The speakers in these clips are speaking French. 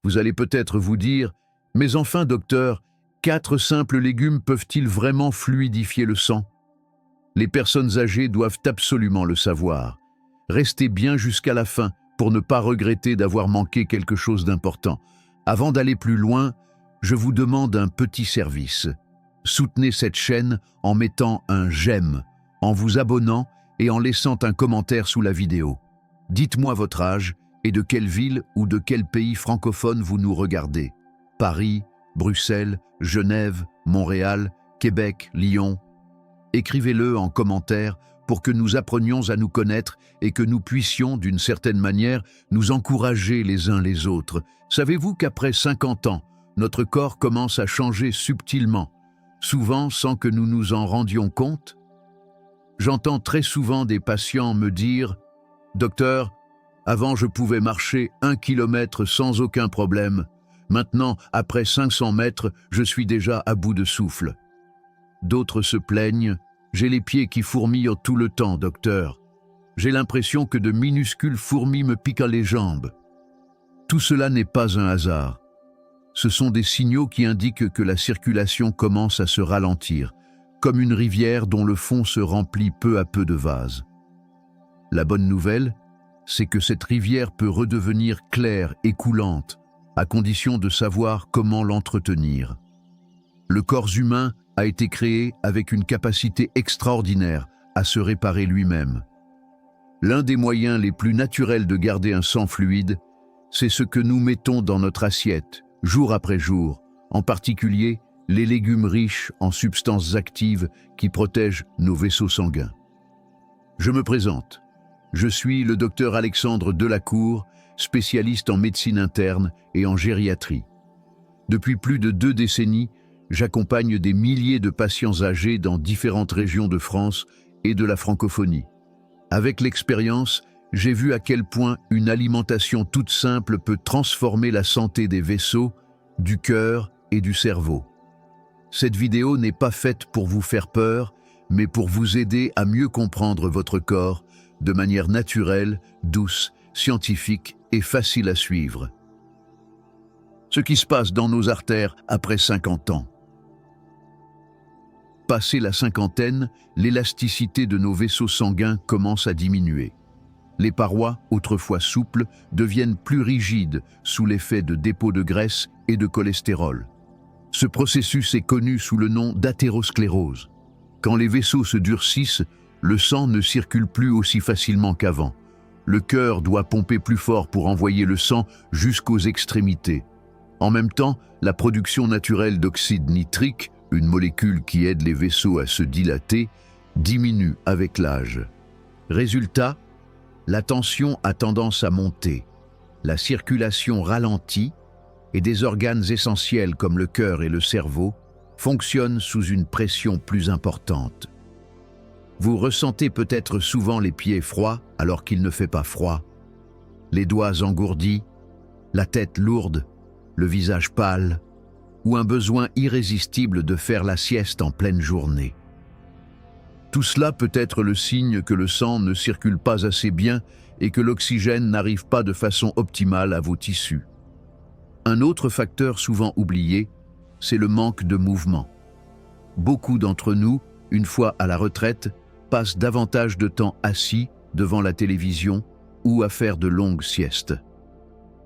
Vous allez peut-être vous dire, mais enfin docteur, 4 simples légumes peuvent-ils vraiment fluidifier le sang? Les personnes âgées doivent absolument le savoir. Restez bien jusqu'à la fin pour ne pas regretter d'avoir manqué quelque chose d'important. Avant d'aller plus loin, je vous demande un petit service. Soutenez cette chaîne en mettant un j'aime, en vous abonnant et en laissant un commentaire sous la vidéo. Dites-moi votre âge et de quelle ville ou de quel pays francophone vous nous regardez. Paris, Bruxelles, Genève, Montréal, Québec, Lyon. Écrivez-le en commentaire pour que nous apprenions à nous connaître et que nous puissions, d'une certaine manière, nous encourager les uns les autres. Savez-vous qu'après 50 ans, notre corps commence à changer subtilement, souvent sans que nous nous en rendions compte? J'entends très souvent des patients me dire « Docteur, avant je pouvais marcher 1 kilomètre sans aucun problème. Maintenant, après 500 mètres, je suis déjà à bout de souffle. » D'autres se plaignent « J'ai les pieds qui fourmillent tout le temps, docteur. J'ai l'impression que de minuscules fourmis me piquent les jambes. » Tout cela n'est pas un hasard. Ce sont des signaux qui indiquent que la circulation commence à se ralentir, comme une rivière dont le fond se remplit peu à peu de vases. La bonne nouvelle, c'est que cette rivière peut redevenir claire et coulante, à condition de savoir comment l'entretenir. Le corps humain a été créé avec une capacité extraordinaire à se réparer lui-même. L'un des moyens les plus naturels de garder un sang fluide, c'est ce que nous mettons dans notre assiette, jour après jour, en particulier les légumes riches en substances actives qui protègent nos vaisseaux sanguins. Je me présente. Je suis le docteur Alexandre Delacour, spécialiste en médecine interne et en gériatrie. Depuis plus de 2 décennies, j'accompagne des milliers de patients âgés dans différentes régions de France et de la francophonie. Avec l'expérience, j'ai vu à quel point une alimentation toute simple peut transformer la santé des vaisseaux, du cœur et du cerveau. Cette vidéo n'est pas faite pour vous faire peur, mais pour vous aider à mieux comprendre votre corps de manière naturelle, douce, scientifique et facile à suivre. Ce qui se passe dans nos artères après 50 ans. Passé la cinquantaine, l'élasticité de nos vaisseaux sanguins commence à diminuer. Les parois, autrefois souples, deviennent plus rigides sous l'effet de dépôts de graisse et de cholestérol. Ce processus est connu sous le nom d'athérosclérose. Quand les vaisseaux se durcissent, le sang ne circule plus aussi facilement qu'avant. Le cœur doit pomper plus fort pour envoyer le sang jusqu'aux extrémités. En même temps, la production naturelle d'oxyde nitrique, une molécule qui aide les vaisseaux à se dilater, diminue avec l'âge. Résultat, la tension a tendance à monter, la circulation ralentit et des organes essentiels comme le cœur et le cerveau fonctionnent sous une pression plus importante. Vous ressentez peut-être souvent les pieds froids alors qu'il ne fait pas froid, les doigts engourdis, la tête lourde, le visage pâle, ou un besoin irrésistible de faire la sieste en pleine journée. Tout cela peut être le signe que le sang ne circule pas assez bien et que l'oxygène n'arrive pas de façon optimale à vos tissus. Un autre facteur souvent oublié, c'est le manque de mouvement. Beaucoup d'entre nous, une fois à la retraite, passent davantage de temps assis devant la télévision ou à faire de longues siestes.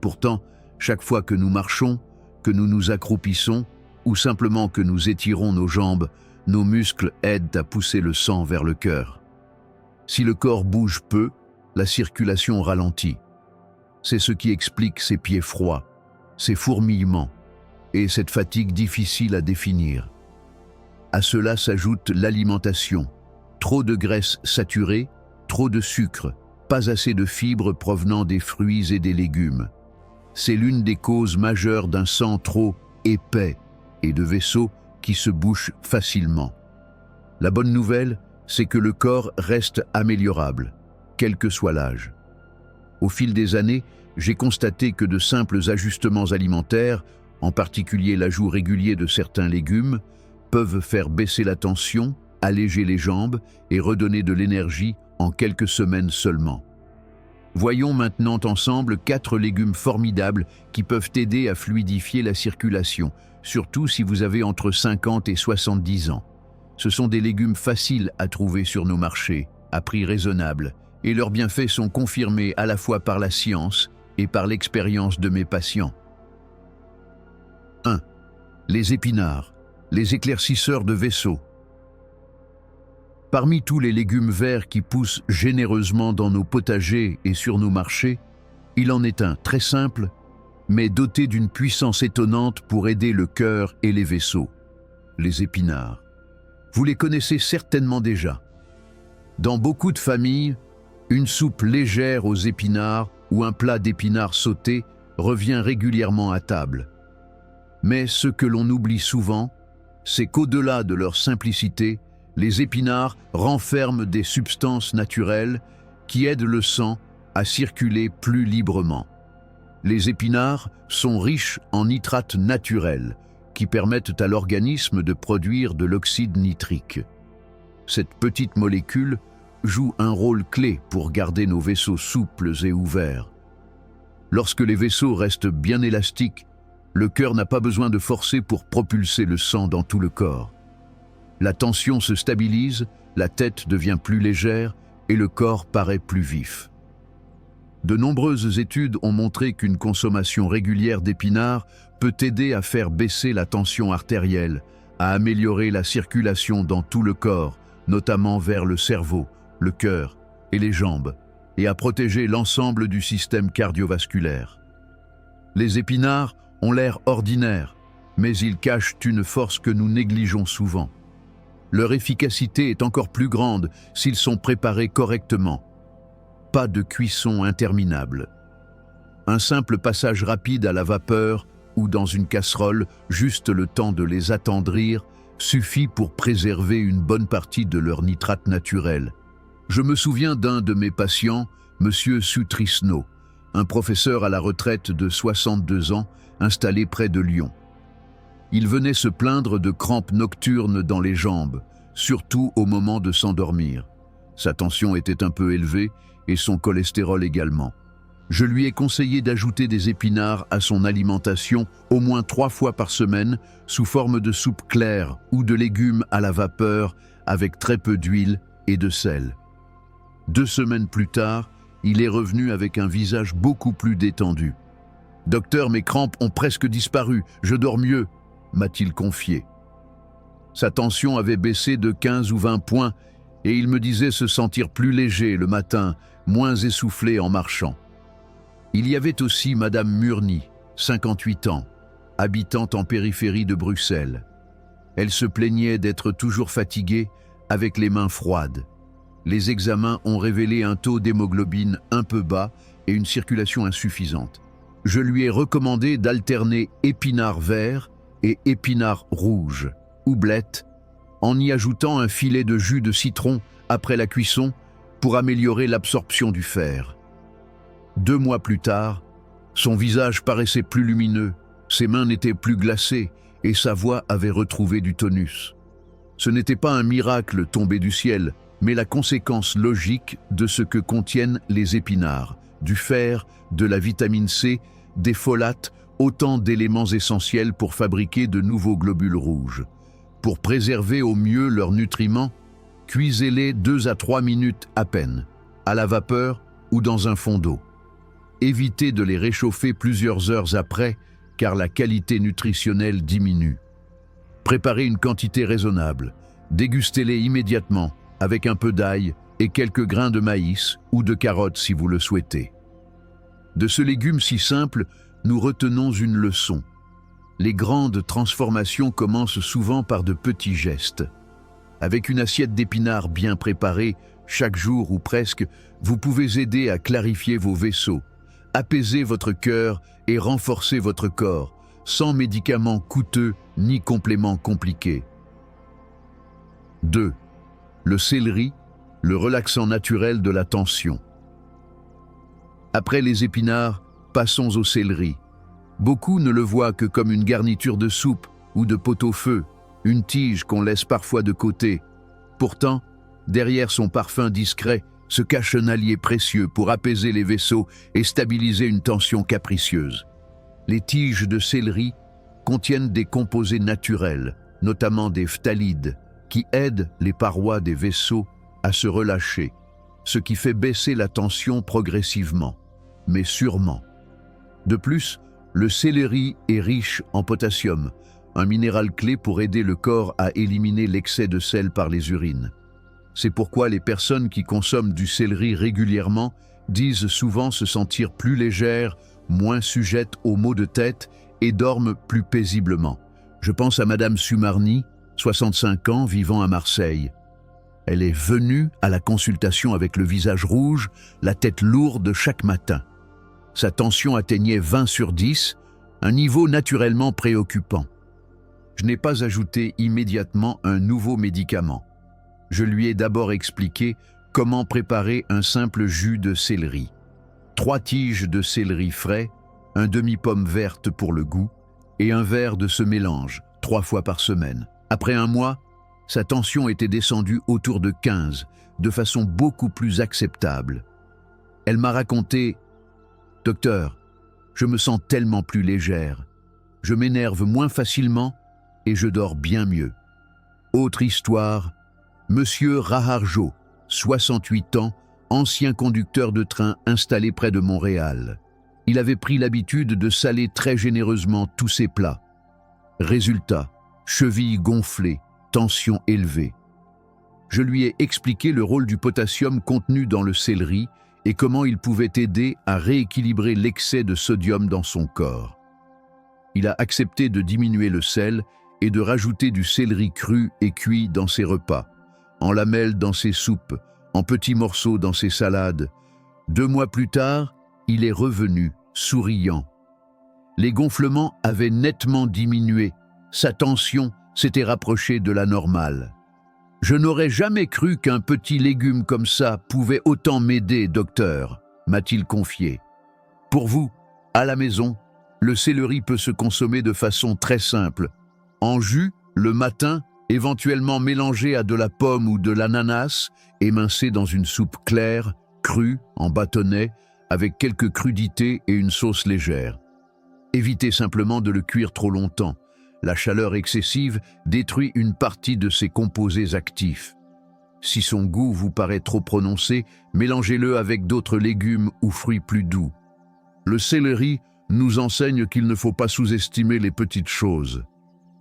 Pourtant, chaque fois que nous marchons, que nous nous accroupissons ou simplement que nous étirons nos jambes, nos muscles aident à pousser le sang vers le cœur. Si le corps bouge peu, la circulation ralentit. C'est ce qui explique ces pieds froids, ces fourmillements et cette fatigue difficile à définir. À cela s'ajoute l'alimentation. Trop de graisses saturées, trop de sucre, pas assez de fibres provenant des fruits et des légumes. C'est l'une des causes majeures d'un sang trop épais et de vaisseaux qui se bouchent facilement. La bonne nouvelle, c'est que le corps reste améliorable, quel que soit l'âge. Au fil des années, j'ai constaté que de simples ajustements alimentaires, en particulier l'ajout régulier de certains légumes, peuvent faire baisser la tension, alléger les jambes et redonner de l'énergie en quelques semaines seulement. Voyons maintenant ensemble 4 légumes formidables qui peuvent aider à fluidifier la circulation, surtout si vous avez entre 50 et 70 ans. Ce sont des légumes faciles à trouver sur nos marchés, à prix raisonnable, et leurs bienfaits sont confirmés à la fois par la science et par l'expérience de mes patients. 1. Les épinards, les éclaircisseurs de vaisseaux. Parmi tous les légumes verts qui poussent généreusement dans nos potagers et sur nos marchés, il en est un très simple, mais doté d'une puissance étonnante pour aider le cœur et les vaisseaux, les épinards. Vous les connaissez certainement déjà. Dans beaucoup de familles, une soupe légère aux épinards ou un plat d'épinards sautés revient régulièrement à table. Mais ce que l'on oublie souvent, c'est qu'au-delà de leur simplicité, les épinards renferment des substances naturelles qui aident le sang à circuler plus librement. Les épinards sont riches en nitrates naturels qui permettent à l'organisme de produire de l'oxyde nitrique. Cette petite molécule joue un rôle clé pour garder nos vaisseaux souples et ouverts. Lorsque les vaisseaux restent bien élastiques, le cœur n'a pas besoin de forcer pour propulser le sang dans tout le corps. La tension se stabilise, la tête devient plus légère et le corps paraît plus vif. De nombreuses études ont montré qu'une consommation régulière d'épinards peut aider à faire baisser la tension artérielle, à améliorer la circulation dans tout le corps, notamment vers le cerveau, le cœur et les jambes, et à protéger l'ensemble du système cardiovasculaire. Les épinards ont l'air ordinaires, mais ils cachent une force que nous négligeons souvent. Leur efficacité est encore plus grande s'ils sont préparés correctement. Pas de cuisson interminable. Un simple passage rapide à la vapeur ou dans une casserole, juste le temps de les attendrir, suffit pour préserver une bonne partie de leur nitrate naturel. Je me souviens d'un de mes patients, M. Sutrisno, un professeur à la retraite de 62 ans, installé près de Lyon. Il venait se plaindre de crampes nocturnes dans les jambes, surtout au moment de s'endormir. Sa tension était un peu élevée et son cholestérol également. Je lui ai conseillé d'ajouter des épinards à son alimentation au moins 3 fois par semaine sous forme de soupe claire ou de légumes à la vapeur avec très peu d'huile et de sel. 2 semaines plus tard, il est revenu avec un visage beaucoup plus détendu. « Docteur, mes crampes ont presque disparu, je dors mieux », m'a-t-il confié. Sa tension avait baissé de 15 ou 20 points et il me disait se sentir plus léger le matin, moins essoufflé en marchant. Il y avait aussi Madame Murny, 58 ans, habitante en périphérie de Bruxelles. Elle se plaignait d'être toujours fatiguée, avec les mains froides. Les examens ont révélé un taux d'hémoglobine un peu bas et une circulation insuffisante. Je lui ai recommandé d'alterner épinards verts et épinards rouges, ou blettes, en y ajoutant un filet de jus de citron après la cuisson pour améliorer l'absorption du fer. 2 mois plus tard, son visage paraissait plus lumineux, ses mains n'étaient plus glacées et sa voix avait retrouvé du tonus. Ce n'était pas un miracle tombé du ciel, mais la conséquence logique de ce que contiennent les épinards, du fer, de la vitamine C, des folates, autant d'éléments essentiels pour fabriquer de nouveaux globules rouges. Pour préserver au mieux leurs nutriments, cuisez-les 2 à 3 minutes à peine, à la vapeur ou dans un fond d'eau. Évitez de les réchauffer plusieurs heures après, car la qualité nutritionnelle diminue. Préparez une quantité raisonnable, dégustez-les immédiatement, avec un peu d'ail et quelques grains de maïs ou de carottes si vous le souhaitez. De ce légume si simple, nous retenons une leçon. Les grandes transformations commencent souvent par de petits gestes. Avec une assiette d'épinards bien préparée, chaque jour ou presque, vous pouvez aider à clarifier vos vaisseaux, apaiser votre cœur et renforcer votre corps, sans médicaments coûteux ni compléments compliqués. 2. Le céleri, le relaxant naturel de la tension. Après les épinards, passons au céleri. Beaucoup ne le voient que comme une garniture de soupe ou de pot-au-feu, une tige qu'on laisse parfois de côté. Pourtant, derrière son parfum discret, se cache un allié précieux pour apaiser les vaisseaux et stabiliser une tension capricieuse. Les tiges de céleri contiennent des composés naturels, notamment des phtalides, qui aident les parois des vaisseaux à se relâcher, ce qui fait baisser la tension progressivement, mais sûrement. De plus, le céleri est riche en potassium, un minéral clé pour aider le corps à éliminer l'excès de sel par les urines. C'est pourquoi les personnes qui consomment du céleri régulièrement disent souvent se sentir plus légères, moins sujettes aux maux de tête et dorment plus paisiblement. Je pense à Madame Sumarni, 65 ans, vivant à Marseille. Elle est venue à la consultation avec le visage rouge, la tête lourde chaque matin. Sa tension atteignait 20/10, un niveau naturellement préoccupant. Je n'ai pas ajouté immédiatement un nouveau médicament. Je lui ai d'abord expliqué comment préparer un simple jus de céleri. 3 tiges de céleri frais, un demi-pomme verte pour le goût et un verre de ce mélange, 3 fois par semaine. Après un mois, sa tension était descendue autour de 15, de façon beaucoup plus acceptable. Elle m'a raconté « Docteur, je me sens tellement plus légère. Je m'énerve moins facilement et je dors bien mieux. » Autre histoire, Monsieur Raharjo, 68 ans, ancien conducteur de train installé près de Montréal. Il avait pris l'habitude de saler très généreusement tous ses plats. Résultat, chevilles gonflées, tension élevée. Je lui ai expliqué le rôle du potassium contenu dans le céleri et comment il pouvait aider à rééquilibrer l'excès de sodium dans son corps. Il a accepté de diminuer le sel et de rajouter du céleri cru et cuit dans ses repas, en lamelles dans ses soupes, en petits morceaux dans ses salades. 2 mois plus tard, il est revenu, souriant. Les gonflements avaient nettement diminué, sa tension s'était rapprochée de la normale. « Je n'aurais jamais cru qu'un petit légume comme ça pouvait autant m'aider, docteur », m'a-t-il confié. Pour vous, à la maison, le céleri peut se consommer de façon très simple. En jus, le matin, éventuellement mélangé à de la pomme ou de l'ananas, émincé dans une soupe claire, crue, en bâtonnets, avec quelques crudités et une sauce légère. Évitez simplement de le cuire trop longtemps. La chaleur excessive détruit une partie de ses composés actifs. Si son goût vous paraît trop prononcé, mélangez-le avec d'autres légumes ou fruits plus doux. Le céleri nous enseigne qu'il ne faut pas sous-estimer les petites choses.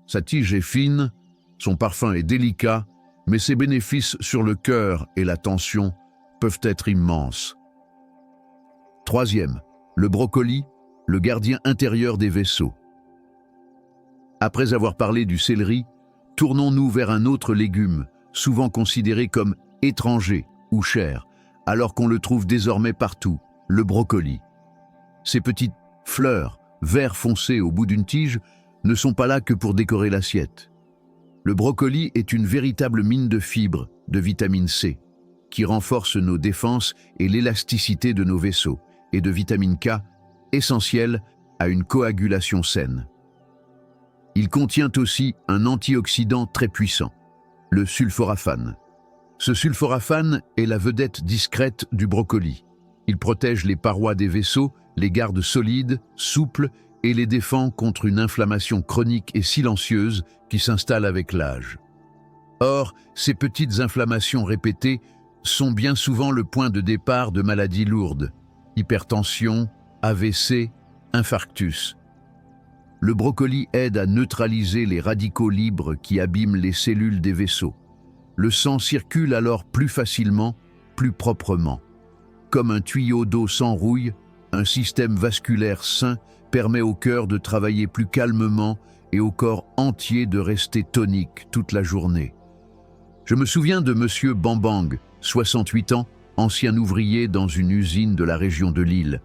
Sa tige est fine, son parfum est délicat, mais ses bénéfices sur le cœur et la tension peuvent être immenses. Troisième, le brocoli, le gardien intérieur des vaisseaux. Après avoir parlé du céleri, tournons-nous vers un autre légume, souvent considéré comme étranger ou cher, alors qu'on le trouve désormais partout, le brocoli. Ces petites fleurs, vert foncé au bout d'une tige, ne sont pas là que pour décorer l'assiette. Le brocoli est une véritable mine de fibres, de vitamine C, qui renforce nos défenses et l'élasticité de nos vaisseaux, et de vitamine K, essentielle à une coagulation saine. Il contient aussi un antioxydant très puissant, le sulforaphane. Ce sulforaphane est la vedette discrète du brocoli. Il protège les parois des vaisseaux, les garde solides, souples et les défend contre une inflammation chronique et silencieuse qui s'installe avec l'âge. Or, ces petites inflammations répétées sont bien souvent le point de départ de maladies lourdes, hypertension, AVC, infarctus. Le brocoli aide à neutraliser les radicaux libres qui abîment les cellules des vaisseaux. Le sang circule alors plus facilement, plus proprement. Comme un tuyau d'eau s'enrouille, un système vasculaire sain permet au cœur de travailler plus calmement et au corps entier de rester tonique toute la journée. Je me souviens de Monsieur Bambang, 68 ans, ancien ouvrier dans une usine de la région de Lille.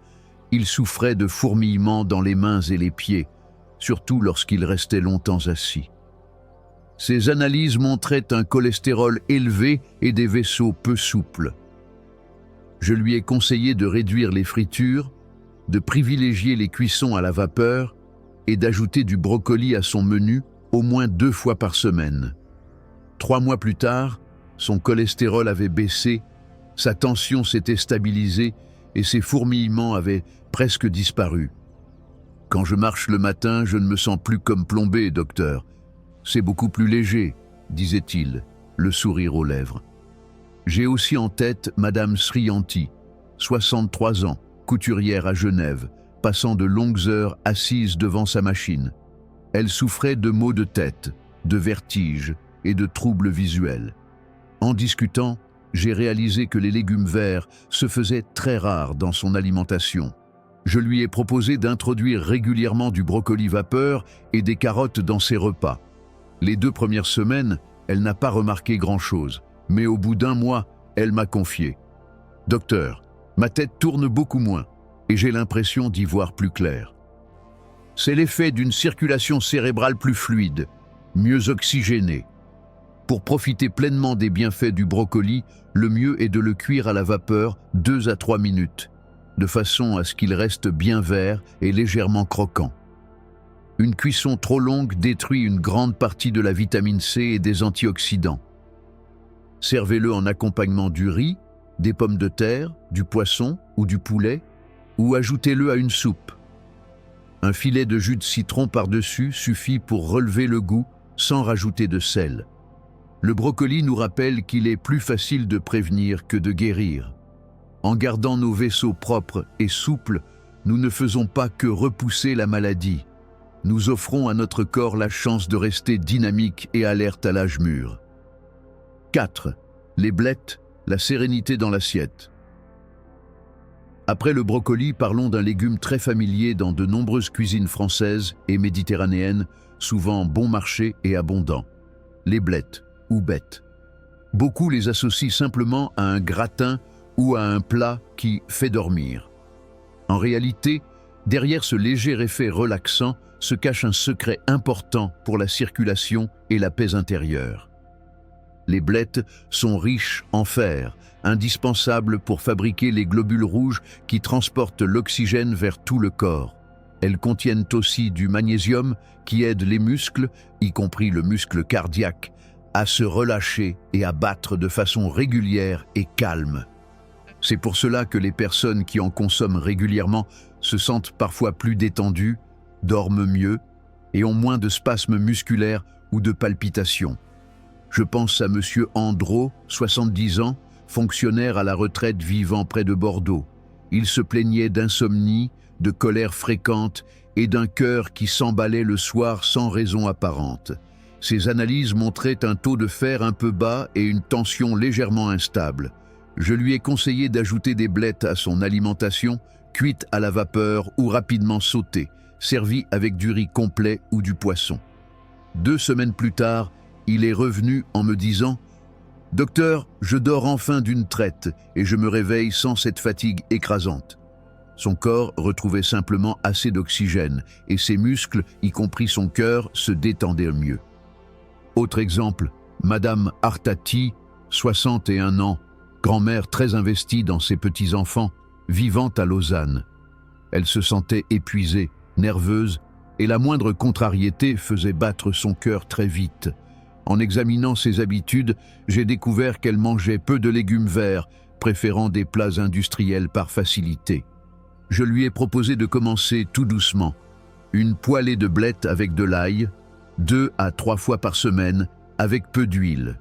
Il souffrait de fourmillements dans les mains et les pieds, surtout lorsqu'il restait longtemps assis. Ses analyses montraient un cholestérol élevé et des vaisseaux peu souples. Je lui ai conseillé de réduire les fritures, de privilégier les cuissons à la vapeur et d'ajouter du brocoli à son menu au moins 2 fois par semaine. 3 mois plus tard, son cholestérol avait baissé, Sa tension s'était stabilisée et ses fourmillements avaient presque disparu. Quand je marche le matin, je ne me sens plus comme plombé, docteur. C'est beaucoup plus léger, disait-il, le sourire aux lèvres. J'ai aussi en tête Madame Srianti, 63 ans, couturière à Genève, passant de longues heures assise devant sa machine. Elle souffrait de maux de tête, de vertiges et de troubles visuels. En discutant, j'ai réalisé que les légumes verts se faisaient très rares dans son alimentation. Je lui ai proposé d'introduire régulièrement du brocoli vapeur et des carottes dans ses repas. Les 2 premières semaines, elle n'a pas remarqué grand-chose, mais au bout d'1 mois, elle m'a confié. « Docteur, ma tête tourne beaucoup moins et j'ai l'impression d'y voir plus clair. C'est l'effet d'une circulation cérébrale plus fluide, mieux oxygénée. Pour profiter pleinement des bienfaits du brocoli, le mieux est de le cuire à la vapeur 2 à 3 minutes, de façon à ce qu'il reste bien vert et légèrement croquant. Une cuisson trop longue détruit une grande partie de la vitamine C et des antioxydants. Servez-le en accompagnement du riz, des pommes de terre, du poisson ou du poulet, ou ajoutez-le à une soupe. Un filet de jus de citron par-dessus suffit pour relever le goût sans rajouter de sel. Le brocoli nous rappelle qu'il est plus facile de prévenir que de guérir. En gardant nos vaisseaux propres et souples, nous ne faisons pas que repousser la maladie. Nous offrons à notre corps la chance de rester dynamique et alerte à l'âge mûr. 4. Les blettes, la sérénité dans l'assiette. Après le brocoli, parlons d'un légume très familier dans de nombreuses cuisines françaises et méditerranéennes, souvent bon marché et abondant. Les blettes, ou bettes. Beaucoup les associent simplement à un gratin ou à un plat qui fait dormir. En réalité, derrière ce léger effet relaxant se cache un secret important pour la circulation et la paix intérieure. Les blettes sont riches en fer, indispensables pour fabriquer les globules rouges qui transportent l'oxygène vers tout le corps. Elles contiennent aussi du magnésium qui aide les muscles, y compris le muscle cardiaque, à se relâcher et à battre de façon régulière et calme. C'est pour cela que les personnes qui en consomment régulièrement se sentent parfois plus détendues, dorment mieux et ont moins de spasmes musculaires ou de palpitations. Je pense à Monsieur Andro, 70 ans, fonctionnaire à la retraite vivant près de Bordeaux. Il se plaignait d'insomnie, de colère fréquente et d'un cœur qui s'emballait le soir sans raison apparente. Ses analyses montraient un taux de fer un peu bas et une tension légèrement instable. Je lui ai conseillé d'ajouter des blettes à son alimentation, cuites à la vapeur ou rapidement sautées, servies avec du riz complet ou du poisson. 2 semaines plus tard, il est revenu en me disant « Docteur, je dors enfin d'une traite et je me réveille sans cette fatigue écrasante. » Son corps retrouvait simplement assez d'oxygène et ses muscles, y compris son cœur, se détendaient mieux. Autre exemple, Madame Artati, 61 ans, grand-mère très investie dans ses petits-enfants, vivant à Lausanne. Elle se sentait épuisée, nerveuse, et la moindre contrariété faisait battre son cœur très vite. En examinant ses habitudes, j'ai découvert qu'elle mangeait peu de légumes verts, préférant des plats industriels par facilité. Je lui ai proposé de commencer tout doucement. Une poêlée de blettes avec de l'ail, 2 à 3 fois par semaine, avec peu d'huile.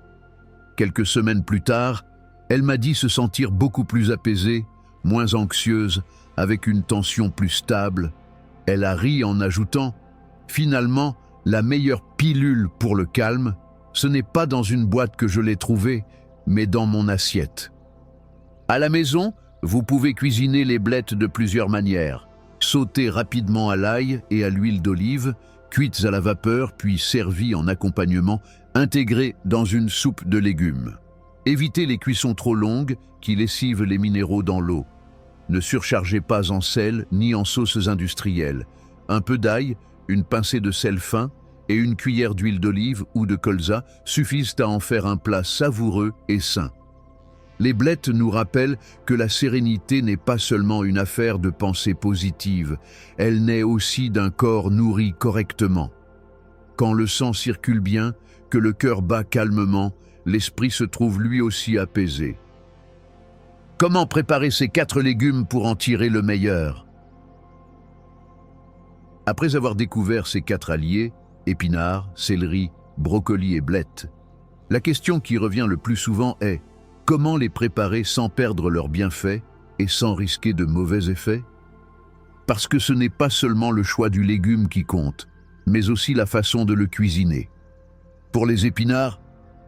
Quelques semaines plus tard, elle m'a dit se sentir beaucoup plus apaisée, moins anxieuse, avec une tension plus stable. Elle a ri en ajoutant « Finalement, la meilleure pilule pour le calme, ce n'est pas dans une boîte que je l'ai trouvée, mais dans mon assiette. » À la maison, vous pouvez cuisiner les blettes de plusieurs manières. Sautées rapidement à l'ail et à l'huile d'olive, cuites à la vapeur puis servies en accompagnement, intégrées dans une soupe de légumes. Évitez les cuissons trop longues qui lessivent les minéraux dans l'eau. Ne surchargez pas en sel ni en sauces industrielles. Un peu d'ail, une pincée de sel fin et une cuillère d'huile d'olive ou de colza suffisent à en faire un plat savoureux et sain. Les blettes nous rappellent que la sérénité n'est pas seulement une affaire de pensée positive, elle naît aussi d'un corps nourri correctement. Quand le sang circule bien, que le cœur bat calmement, l'esprit se trouve lui aussi apaisé. Comment préparer ces 4 légumes pour en tirer le meilleur? Après avoir découvert ces 4 alliés, épinards, céleri, brocoli et blettes, la question qui revient le plus souvent est comment les préparer sans perdre leurs bienfaits et sans risquer de mauvais effets? Parce que ce n'est pas seulement le choix du légume qui compte, mais aussi la façon de le cuisiner. Pour les épinards,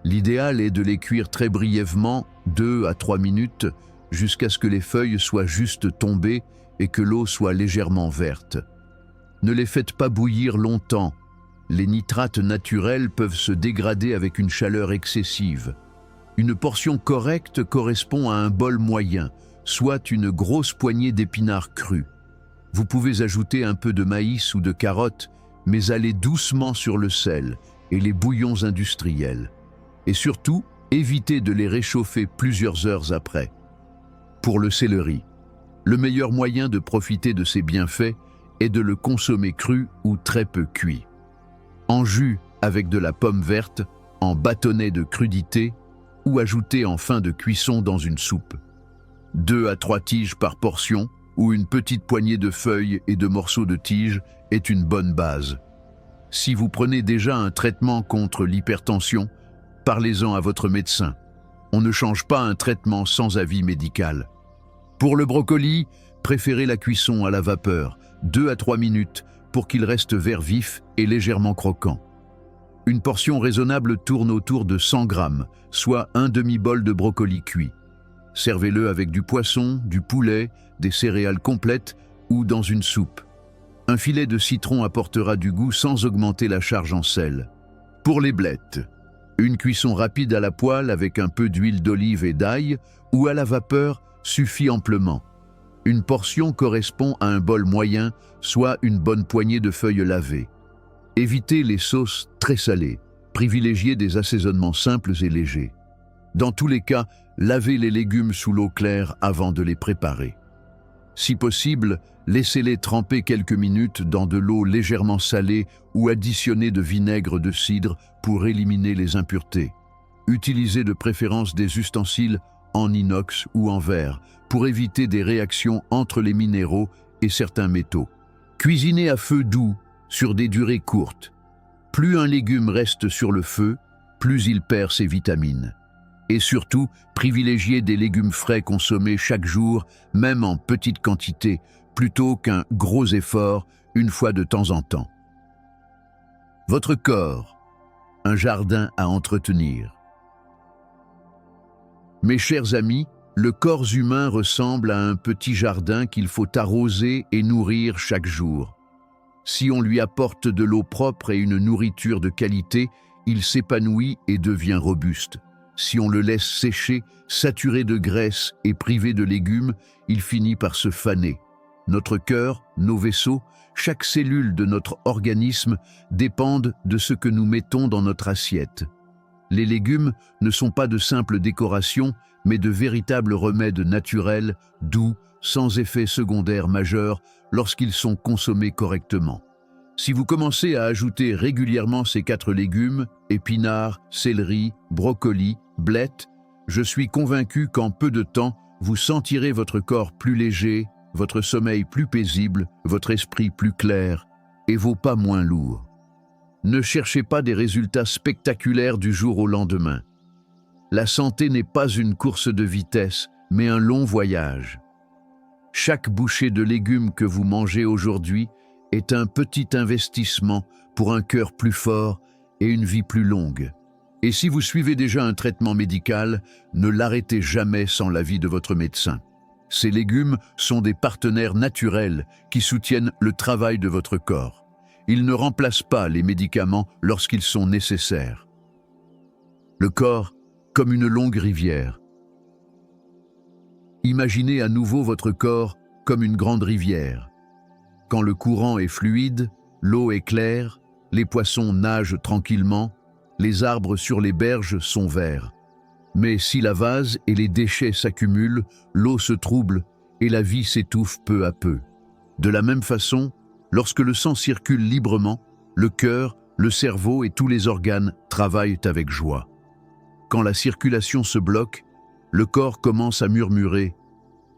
l'idéal est de les cuire très brièvement, 2 à 3 minutes, jusqu'à ce que les feuilles soient juste tombées et que l'eau soit légèrement verte. Ne les faites pas bouillir longtemps. Les nitrates naturels peuvent se dégrader avec une chaleur excessive. Une portion correcte correspond à un bol moyen, soit une grosse poignée d'épinards crus. Vous pouvez ajouter un peu de maïs ou de carottes, mais allez doucement sur le sel et les bouillons industriels. Et surtout, évitez de les réchauffer plusieurs heures après. Pour le céleri, le meilleur moyen de profiter de ses bienfaits est de le consommer cru ou très peu cuit. En jus avec de la pomme verte, en bâtonnet de crudité ou ajouté en fin de cuisson dans une soupe. 2 à 3 tiges par portion ou une petite poignée de feuilles et de morceaux de tiges est une bonne base. Si vous prenez déjà un traitement contre l'hypertension, parlez-en à votre médecin. On ne change pas un traitement sans avis médical. Pour le brocoli, préférez la cuisson à la vapeur, 2 à 3 minutes, pour qu'il reste vert vif et légèrement croquant. Une portion raisonnable tourne autour de 100 grammes, soit un demi-bol de brocoli cuit. Servez-le avec du poisson, du poulet, des céréales complètes ou dans une soupe. Un filet de citron apportera du goût sans augmenter la charge en sel. Pour les blettes, une cuisson rapide à la poêle avec un peu d'huile d'olive et d'ail ou à la vapeur suffit amplement. Une portion correspond à un bol moyen, soit une bonne poignée de feuilles lavées. Évitez les sauces très salées, privilégiez des assaisonnements simples et légers. Dans tous les cas, lavez les légumes sous l'eau claire avant de les préparer. Si possible, laissez-les tremper quelques minutes dans de l'eau légèrement salée ou additionnez de vinaigre de cidre pour éliminer les impuretés. Utilisez de préférence des ustensiles en inox ou en verre pour éviter des réactions entre les minéraux et certains métaux. Cuisinez à feu doux sur des durées courtes. Plus un légume reste sur le feu, plus il perd ses vitamines. Et surtout, privilégiez des légumes frais consommés chaque jour, même en petite quantité, plutôt qu'un gros effort une fois de temps en temps. Votre corps, un jardin à entretenir. Mes chers amis, le corps humain ressemble à un petit jardin qu'il faut arroser et nourrir chaque jour. Si on lui apporte de l'eau propre et une nourriture de qualité, il s'épanouit et devient robuste. Si on le laisse sécher, saturé de graisse et privé de légumes, il finit par se faner. Notre cœur, nos vaisseaux, chaque cellule de notre organisme dépendent de ce que nous mettons dans notre assiette. Les légumes ne sont pas de simples décorations, mais de véritables remèdes naturels, doux, sans effet secondaire majeur lorsqu'ils sont consommés correctement. Si vous commencez à ajouter régulièrement ces 4 légumes, épinards, céleri, brocoli, blettes, je suis convaincu qu'en peu de temps, vous sentirez votre corps plus léger, votre sommeil plus paisible, votre esprit plus clair et vos pas moins lourds. Ne cherchez pas des résultats spectaculaires du jour au lendemain. La santé n'est pas une course de vitesse, mais un long voyage. Chaque bouchée de légumes que vous mangez aujourd'hui est un petit investissement pour un cœur plus fort et une vie plus longue. Et si vous suivez déjà un traitement médical, ne l'arrêtez jamais sans l'avis de votre médecin. Ces légumes sont des partenaires naturels qui soutiennent le travail de votre corps. Ils ne remplacent pas les médicaments lorsqu'ils sont nécessaires. Le corps comme une longue rivière. Imaginez à nouveau votre corps comme une grande rivière. Quand le courant est fluide, l'eau est claire, les poissons nagent tranquillement, les arbres sur les berges sont verts. Mais si la vase et les déchets s'accumulent, l'eau se trouble et la vie s'étouffe peu à peu. De la même façon, lorsque le sang circule librement, le cœur, le cerveau et tous les organes travaillent avec joie. Quand la circulation se bloque, le corps commence à murmurer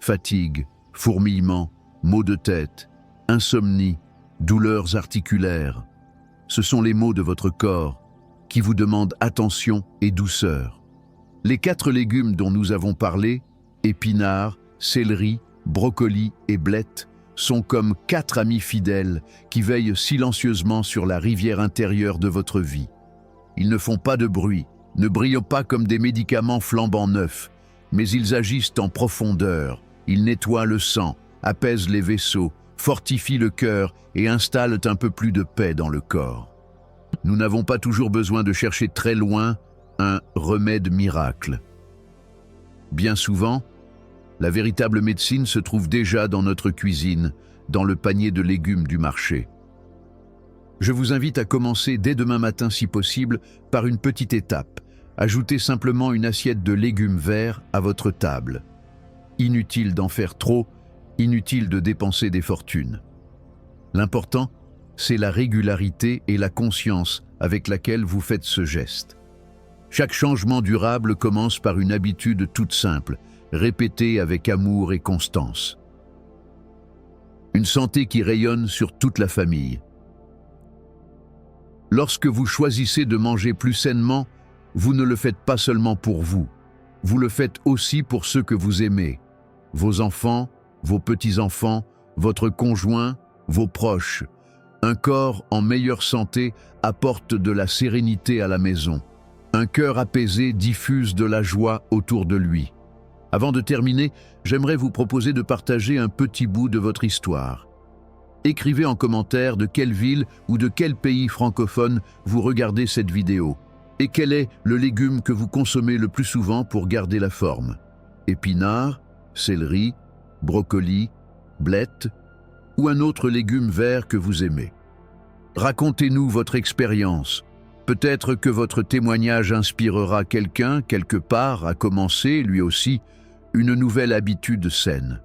fatigue, fourmillements, maux de tête, insomnie, douleurs articulaires. Ce sont les maux de votre corps qui vous demandent attention et douceur. Les 4 légumes dont nous avons parlé, épinards, céleri, brocoli et blettes, sont comme 4 amis fidèles qui veillent silencieusement sur la rivière intérieure de votre vie. Ils ne font pas de bruit, ne brillent pas comme des médicaments flambant neufs, mais ils agissent en profondeur, ils nettoient le sang, apaisent les vaisseaux, fortifient le cœur et installent un peu plus de paix dans le corps. Nous n'avons pas toujours besoin de chercher très loin un remède miracle. Bien souvent, la véritable médecine se trouve déjà dans notre cuisine, dans le panier de légumes du marché. Je vous invite à commencer dès demain matin si possible par une petite étape. Ajoutez simplement une assiette de légumes verts à votre table. Inutile d'en faire trop, inutile de dépenser des fortunes. L'important, c'est la régularité et la conscience avec laquelle vous faites ce geste. Chaque changement durable commence par une habitude toute simple, répétée avec amour et constance. Une santé qui rayonne sur toute la famille. Lorsque vous choisissez de manger plus sainement, vous ne le faites pas seulement pour vous, vous le faites aussi pour ceux que vous aimez, vos enfants, vos petits-enfants, votre conjoint, vos proches. Un corps en meilleure santé apporte de la sérénité à la maison. Un cœur apaisé diffuse de la joie autour de lui. Avant de terminer, j'aimerais vous proposer de partager un petit bout de votre histoire. Écrivez en commentaire de quelle ville ou de quel pays francophone vous regardez cette vidéo et quel est le légume que vous consommez le plus souvent pour garder la forme. Épinards, céleri, brocoli, blettes ou un autre légume vert que vous aimez. Racontez-nous votre expérience. Peut-être que votre témoignage inspirera quelqu'un, quelque part, à commencer, lui aussi, une nouvelle habitude saine.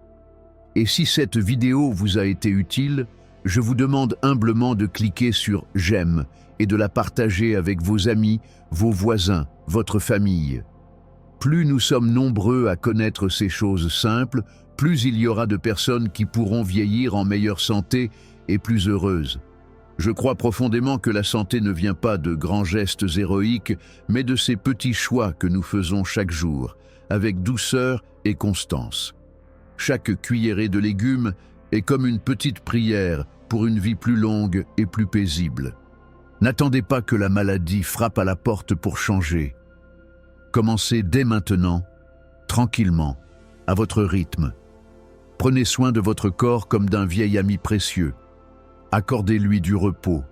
Et si cette vidéo vous a été utile, je vous demande humblement de cliquer sur « J'aime » et de la partager avec vos amis, vos voisins, votre famille. Plus nous sommes nombreux à connaître ces choses simples, plus il y aura de personnes qui pourront vieillir en meilleure santé et plus heureuses. Je crois profondément que la santé ne vient pas de grands gestes héroïques, mais de ces petits choix que nous faisons chaque jour, avec douceur et constance. Chaque cuillerée de légumes est comme une petite prière pour une vie plus longue et plus paisible. N'attendez pas que la maladie frappe à la porte pour changer. Commencez dès maintenant, tranquillement, à votre rythme. Prenez soin de votre corps comme d'un vieil ami précieux. Accordez-lui du repos.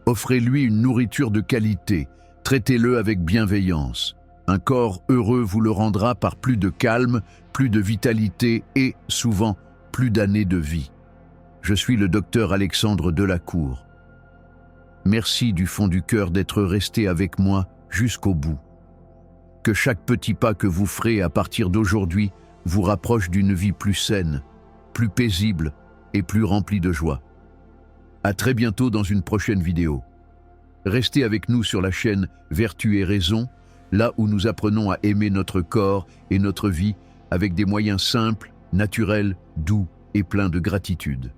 Offrez-lui une nourriture de qualité. Traitez-le avec bienveillance. Un corps heureux vous le rendra par plus de calme, plus de vitalité et, souvent, plus d'années de vie. Je suis le docteur Alexandre Delacour. Merci du fond du cœur d'être resté avec moi jusqu'au bout. Que chaque petit pas que vous ferez à partir d'aujourd'hui vous rapproche d'une vie plus saine, plus paisible et plus remplie de joie. À très bientôt dans une prochaine vidéo. Restez avec nous sur la chaîne Vertu et Raison, là où nous apprenons à aimer notre corps et notre vie avec des moyens simples, naturels, doux et pleins de gratitude.